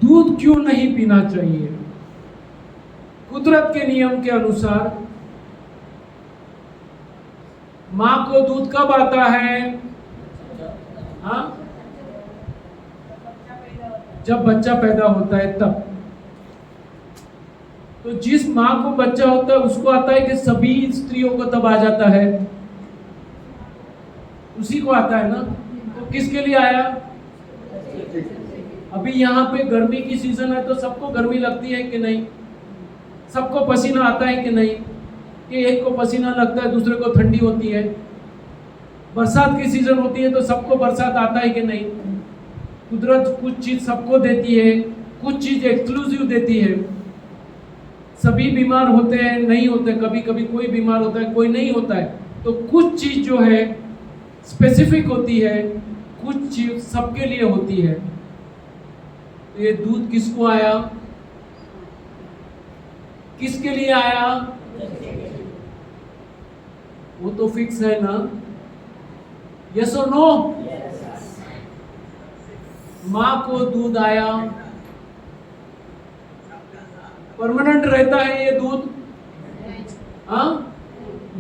दूध क्यों नहीं पीना चाहिए? कुदरत के नियम के अनुसार मां को दूध कब आता है? हाँ, जब बच्चा पैदा होता है तब। तो जिस मां को बच्चा होता है उसको आता है कि सभी स्त्रियों को तब आ जाता है? उसी को आता है ना। तो किसके लिए आया? अभी यहाँ पे गर्मी की सीजन है तो सबको गर्मी लगती है कि नहीं? सबको पसीना आता है कि नहीं? कि एक को पसीना लगता है दूसरे को ठंडी होती है। बरसात की सीजन होती है तो सबको बरसात आता है कि नहीं? कुदरत कुछ चीज सबको देती है, कुछ चीज एक्सक्लूसिव देती है। सभी बीमार होते हैं, नहीं होते, कभी कभी कोई बीमार होता है, कोई नहीं होता है। तो कुछ चीज जो है स्पेसिफिक होती है, कुछ चीज सबके लिए होती है। तो ये दूध किसको आया? किसके लिए आया? वो तो फिक्स है ना? यस और नो? मां को दूध आया, परमानेंट रहता है ये दूध? हाँ,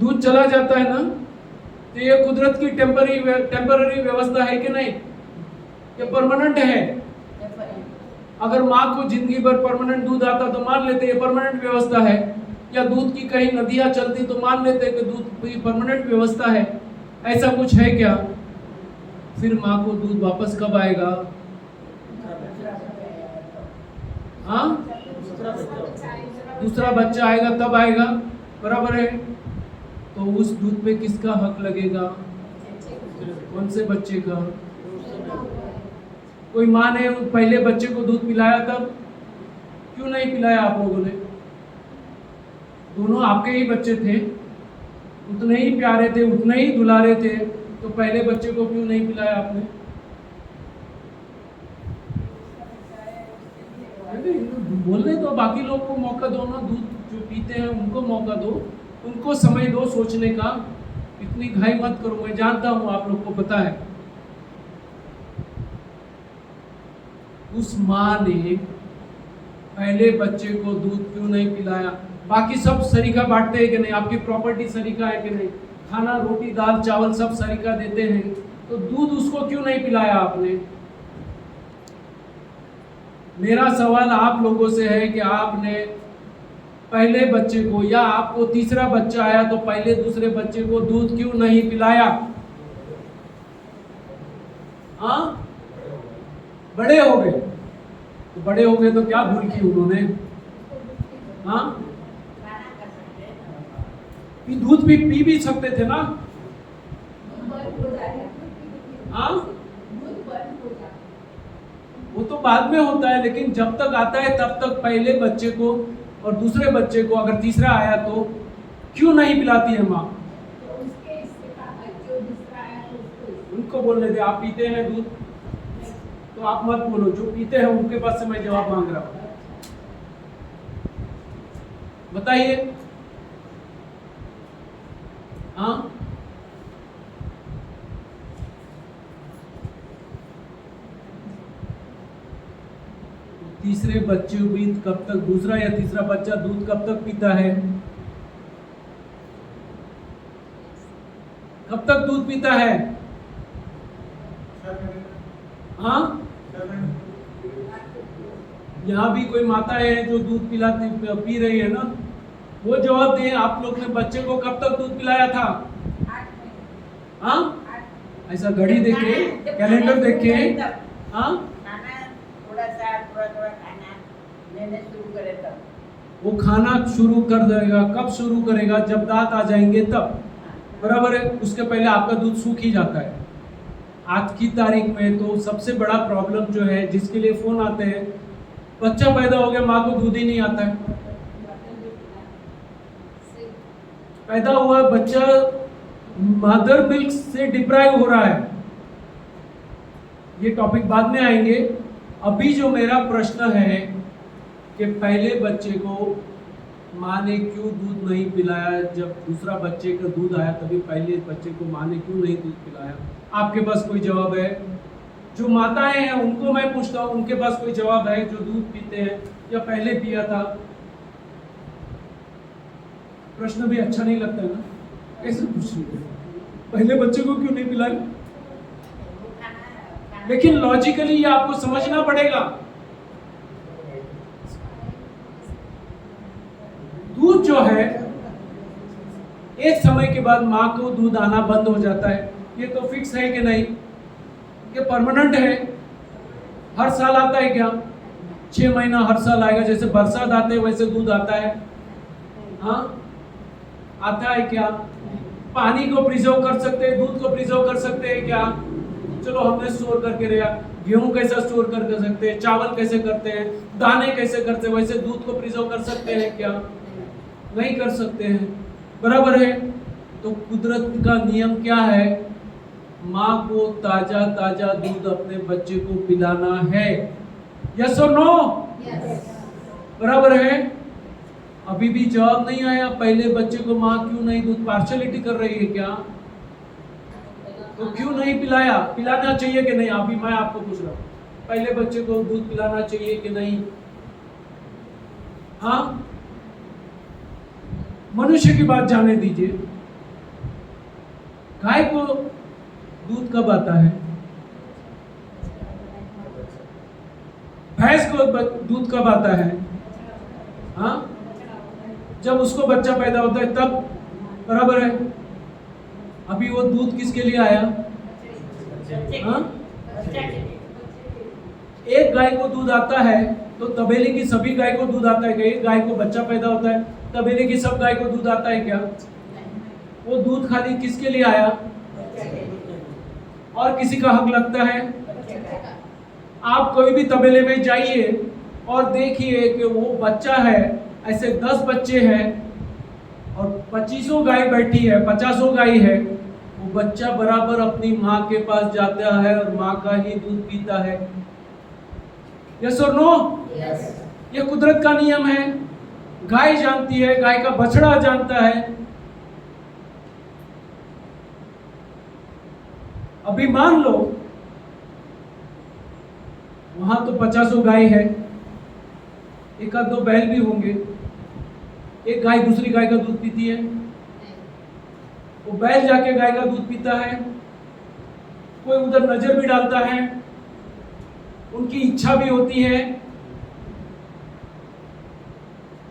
दूध चला जाता है ना। तो ये कुदरत की टेम्पररी व्यवस्था है कि नहीं? ये परमानेंट है। अगर माँ को जिंदगी भर परमानेंट दूध आता तो मान लेते ये परमानेंट व्यवस्था है, या दूध की कहीं नदियां चलती तो मान लेते कि दूध की परमानेंट व्यवस्था है। ऐसा कुछ है क्या? फिर माँ को दूध वापस कब आएगा? हाँ, दूसरा बच्चा आएगा तब आएगा, बराबर है। तो उस दूध पे किसका हक लगेगा? कौन से बच्चे का? कोई माँ ने पहले बच्चे को दूध पिलाया तब क्यों नहीं पिलाया आप लोगों ने? दोनों आपके ही बच्चे थे, उतने ही प्यारे थे, उतने ही दुलारे थे, तो पहले बच्चे को क्यों नहीं पिलाया आपने? बोलने दो, बाकी लोग को मौका दो ना। दूध जो पीते हैं उनको मौका दो, उनको समय दो सोचने का। इतनी घाई मत करो, मैं जानता हूं आप लोग को पता है। उस माँ ने पहले बच्चे को दूध क्यों नहीं पिलाया? बाकी सब सरीका बांटते हैं कि नहीं? आपकी प्रॉपर्टी सरीका है कि नहीं? खाना, रोटी, दाल, चावल सब सरीका देते हैं, तो दूध उसको क्यों नहीं पिलाया आपने? मेरा सवाल आप लोगों से है कि आपने पहले बच्चे को, या आपको तीसरा बच्चा आया तो पहले दूसरे बच्चे को दूध क्यों नहीं पिलाया? हाँ, बड़े हो गए तो बड़े हो गए तो क्या भूल की उन्होंने? हाँ, दूध पी भी सकते थे ना। हाँ, वो तो बाद में होता है, लेकिन जब तक आता है तब तक पहले बच्चे को और दूसरे बच्चे को, अगर तीसरा आया तो क्यों नहीं पिलाती है माँ? उनको बोलने दे, आप पीते हैं दूध तो आप मत बोलो, जो पीते हैं उनके पास से मैं जवाब मांग रहा हूं। बताइए। हाँ, तीसरे बच्चे भी कब तक, दूसरा या तीसरा बच्चा दूध कब तक पीता है? कब तक दूध पीता है? हाँ, यहाँ भी कोई माता है जो दूध पिलाती पी रही है ना, वो जवाब दें। आप लोग ने बच्चे को कब तक दूध पिलाया था? हाँ, ऐसा घड़ी देखे, कैलेंडर देखे। हाँ, वो खाना शुरू कर देगा। कब शुरू करेगा? जब दांत आ जाएंगे तब, बराबर है। उसके पहले आपका दूध सूख ही जाता है। आज की तारीख में तो सबसे बड़ा प्रॉब्लम जो है, जिसके लिए फोन आते हैं, बच्चा पैदा हो गया, माँ को दूध ही नहीं आता है। पैदा हुआ बच्चा मदर मिल्क से डिप्राइव हो रहा है। ये टॉपिक बाद में आएंगे। अभी जो मेरा प्रश्न है कि पहले बच्चे को माँ ने क्यों दूध नहीं पिलाया? जब दूसरा बच्चे का दूध आया तभी पहले बच्चे को माँ ने क्यों नहीं दूध पिलाया? आपके पास कोई जवाब है? जो माताएं हैं उनको मैं पूछता हूं, उनके पास कोई जवाब है जो दूध पीते हैं या पहले पिया था? प्रश्न भी अच्छा नहीं लगता है ना, कैसे पूछ रही है? पहले बच्चे को क्यों नहीं पिलाए? लेकिन लॉजिकली ये आपको समझना पड़ेगा। दूध जो है एक समय के बाद मां को दूध आना बंद हो जाता है। ये तो फिक्स है कि नहीं? ये परमानेंट है? हर साल आता है क्या? 6 महीना हर साल आएगा? जैसे बरसात आते है वैसे दूध आता है? हाँ, आता है क्या? पानी को प्रिजर्व कर सकते हैं, दूध को प्रिजर्व कर सकते हैं क्या? चलो हमने स्टोर करके रखा। गेहूं कैसा स्टोर कर सकते हैं, चावल कैसे करते हैं, दाने कैसे करते हैं, वैसे दूध को प्रिजर्व कर सकते हैं क्या? नहीं कर सकते हैं, बराबर है। तो कुदरत का नियम क्या है? माँ को ताजा ताजा दूध अपने बच्चे को पिलाना है। यस और नो? बराबर है। अभी भी जवाब नहीं आया। पहले बच्चे को माँ क्यों नहीं दूध, पार्शलिटी कर रही है क्या? तो क्यों नहीं पिलाया? पिलाना चाहिए कि नहीं? अभी मैं आपको पूछ रहा हूँ, पहले बच्चे को दूध पिलाना चाहिए कि नहीं? हाँ, मनुष्य की बात जाने दीजिए। गाय को दूध कब आता है? भैंस को दूध कब आता है? हाँ, जब उसको बच्चा पैदा होता है तब, बराबर है। अभी वो दूध किसके लिए आया? हाँ? एक गाय को दूध आता है तो तबेले की सभी गाय को दूध आता है क्या? एक गाय को बच्चा पैदा होता है, तबेले की सब गाय को दूध आता है क्या? वो दूध खाली किसके लिए आया? और किसी का हक लगता है? आप कोई भी तबेले में जाइए और देखिए कि वो बच्चा है, ऐसे 10 बच्चे हैं और 25 गाय बैठी है, 50 गाय है, वो बच्चा बराबर अपनी माँ के पास जाता है और माँ का ही दूध पीता है। यस और नो? ये कुदरत का नियम है। गाय जानती है, गाय का बछड़ा जानता है। अभी मान लो वहां तो 50 गाय है, एक आध दो बैल भी होंगे। एक गाय दूसरी गाय का दूध पीती है, वो बैल जाके गाय का दूध पीता है, कोई उधर नजर भी डालता है, उनकी इच्छा भी होती है।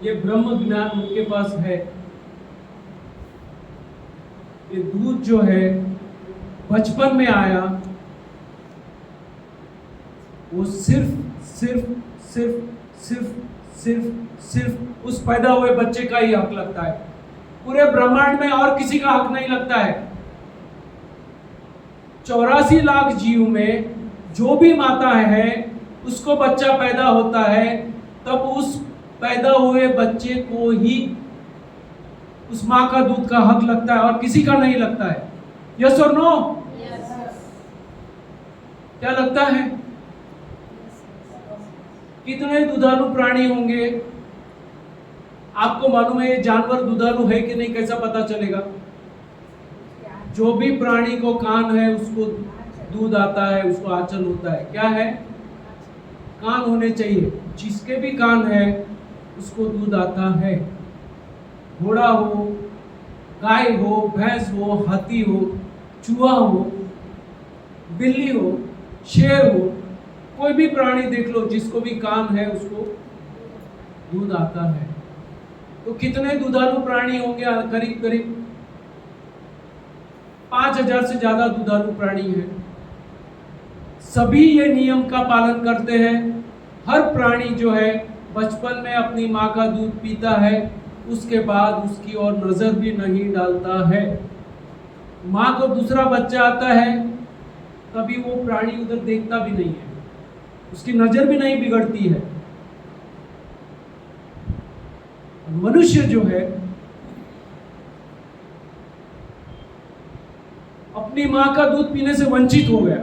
ये ब्रह्म ज्ञान उनके पास है। ये दूध जो है बचपन में आया, वो सिर्फ सिर्फ सिर्फ सिर्फ सिर्फ सिर्फ उस पैदा हुए बच्चे का ही हक लगता है। पूरे ब्रह्मांड में और किसी का हक नहीं लगता है। 84 लाख जीव में जो भी माता है उसको बच्चा पैदा होता है, तब उस पैदा हुए बच्चे को ही उस माँ का दूध का हक लगता है और किसी का नहीं लगता है। यस और नो? क्या लगता है? कितने दुधालु प्राणी होंगे? आपको मालूम है ये जानवर दुधालु है कि नहीं? कैसा पता चलेगा? जो भी प्राणी को कान है उसको दूध आता है, उसको आंचल होता है। क्या है? कान होने चाहिए। जिसके भी कान है उसको दूध आता है। घोड़ा हो, गाय हो, भैंस हो, हाथी हो, चूहा हो, बिल्ली हो, शेर हो, कोई भी प्राणी देख लो, जिसको भी कान है उसको दूध आता है। तो कितने दुधालु प्राणी होंगे? करीब करीब 5000 से ज्यादा दुधालु प्राणी हैं। सभी ये नियम का पालन करते हैं। हर प्राणी जो है बचपन में अपनी माँ का दूध पीता है, उसके बाद उसकी ओर नजर भी नहीं डालता है। माँ को दूसरा बच्चा आता है तभी वो प्राणी उधर देखता भी नहीं है, उसकी नजर भी नहीं बिगड़ती है। मनुष्य जो है अपनी माँ का दूध पीने से वंचित हो गया।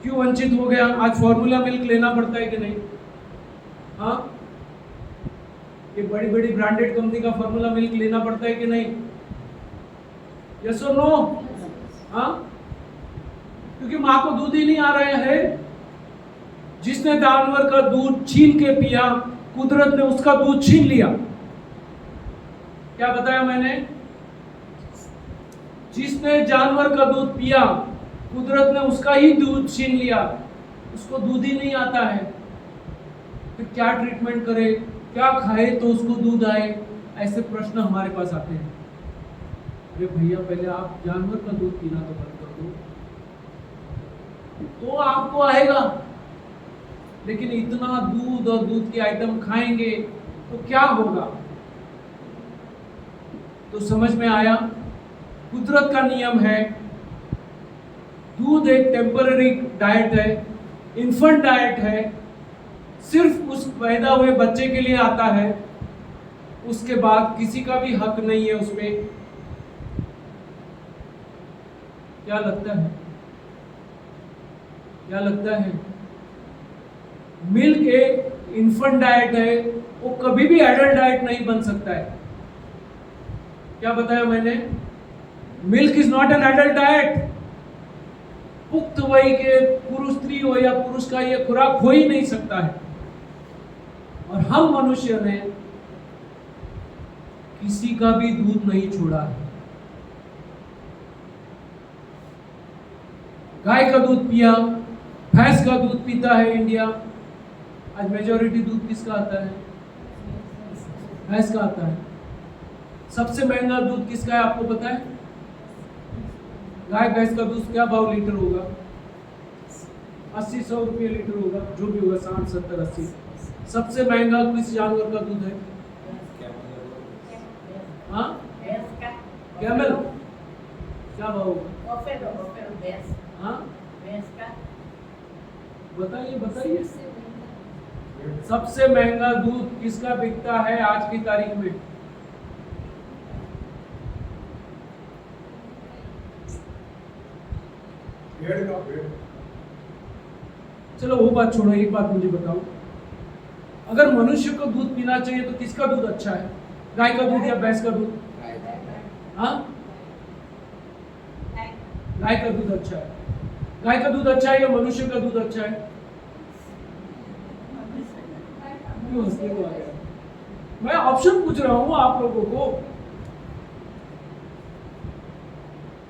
क्यों वंचित हो गया? आज फॉर्मूला मिल्क लेना पड़ता है कि नहीं? हाँ, ये बड़ी बड़ी ब्रांडेड कंपनी का फॉर्मूला मिल्क लेना पड़ता है कि नहीं? यस और नो? हाँ, क्योंकि माँ को दूध ही नहीं आ रहा है। जिसने जानवर का दूध छीन के पिया, कुदरत ने उसका दूध छीन लिया। क्या बताया मैंने? जिसने जानवर का दूध पिया, कुदरत ने उसका ही दूध छीन लिया, उसको दूध ही नहीं आता है। फिर क्या ट्रीटमेंट करे, क्या खाए तो उसको दूध आए? ऐसे प्रश्न हमारे पास आते हैं। अरे भैया, पहले आप जानवर का दूध पीना तो बंद कर दो, तो आपको आएगा। लेकिन इतना दूध और दूध के आइटम खाएंगे तो क्या होगा? तो समझ में आया, कुदरत का नियम है, दूध एक टेम्पररी डाइट है, इन्फेंट डाइट है, सिर्फ उस पैदा हुए बच्चे के लिए आता है। उसके बाद किसी का भी हक नहीं है उसमें। क्या लगता है? क्या लगता है? मिल्क एक इन्फेंट डाइट है, वो कभी भी एडल्ट डाइट नहीं बन सकता है। क्या बताया मैंने? Milk is not an adult diet. पुख्त वयी के पुरुष, स्त्री हो या पुरुष का ये खुराक हो ही नहीं सकता है। और हम मनुष्य ने किसी का भी दूध नहीं छोड़ा है। गाय का दूध पिया, भैंस का दूध पीता है इंडिया। आज मेजॉरिटी दूध किसका आता है? भैंस का आता है। सबसे महंगा दूध किसका है आपको पता है? गाय भैंस का दूध क्या भाव लीटर होगा? 80-100 रुपये लीटर होगा, जो भी होगा, 60, 70, 80। सबसे महंगा किस जानवर का दूध है? हाँ, कैमल। क्या भाव होगा? हाँ, बताइए बताइए। सबसे महंगा दूध किसका बिकता है आज की तारीख में? भेड़ का। भेड़। चलो वो बात छोड़ो, एक बात मुझे बताओ, अगर मनुष्य को दूध पीना चाहिए तो किसका दूध अच्छा है? गाय का दूध या भैंस का दूध? हाँ, गाय का दूध अच्छा है। गाय का दूध अच्छा है या मनुष्य का दूध अच्छा है? क्यों हंसने को आ गया? मैं ऑप्शन पूछ रहा हूं आप लोगों को,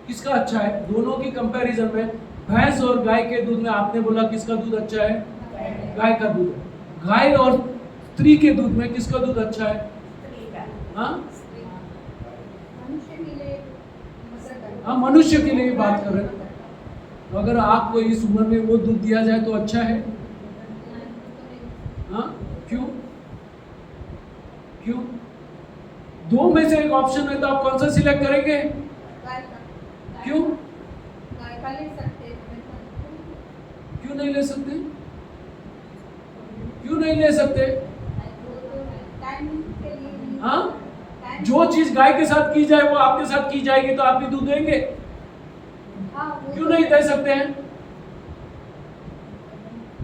किसका अच्छा है? दोनों की कंपैरिजन में भैंस और गाय के दूध में आपने बोला किसका दूध अच्छा है? गाय का दूध। गाय और स्त्री के दूध में किसका दूध अच्छा है? हाँ, हाँ, मनुष्य के लिए बात कर रहे हैं। तो अगर आपको इस उम्र में वो दूध दिया जाए तो अच्छा है? हाँ, क्यों? क्यों? दो में से एक ऑप्शन है तो आप कौन सा सिलेक्ट करेंगे? क्यों? क्यों नहीं ले सकते? क्यों नहीं ले सकते? हाँ, जो चीज गाय के साथ की जाए वो आपके साथ की जाएगी तो आप भी दूध देंगे। क्यों नहीं दे सकते हैं?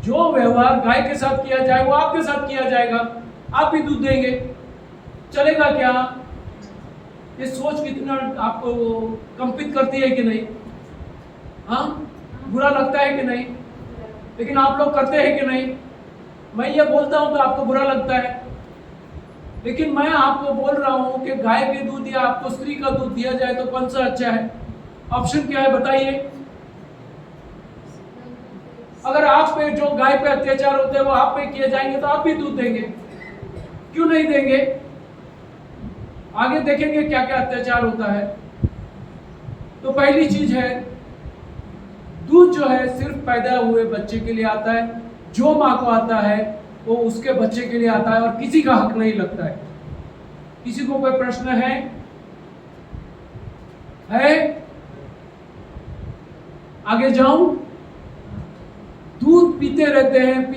जो व्यवहार गाय के साथ किया जाए वो आपके साथ किया जाएगा, आप भी दूध देंगे। चलेगा क्या? ये सोच कितना आपको कंपित करती है कि नहीं? हाँ, बुरा लगता है कि नहीं? लेकिन आप लोग करते हैं कि नहीं? मैं ये बोलता हूं तो आपको बुरा लगता है, लेकिन मैं आपको बोल रहा हूं कि गाय के दूध या आपको स्त्री का दूध दिया जाए तो कौन सा अच्छा है? ऑप्शन क्या है बताइए। अगर आप पे जो गाय पे अत्याचार होते हैं वो आप पे किए जाएंगे तो आप भी दूध देंगे। क्यों नहीं देंगे? आगे देखेंगे क्या क्या अत्याचार होता है। तो पहली चीज है, दूध जो है सिर्फ पैदा हुए बच्चे के लिए आता है। जो माँ को आता है वो उसके बच्चे के लिए आता है और किसी का हक नहीं लगता है। किसी को कोई प्रश्न है? आगे जाऊं? दूध पीते रहते हैं।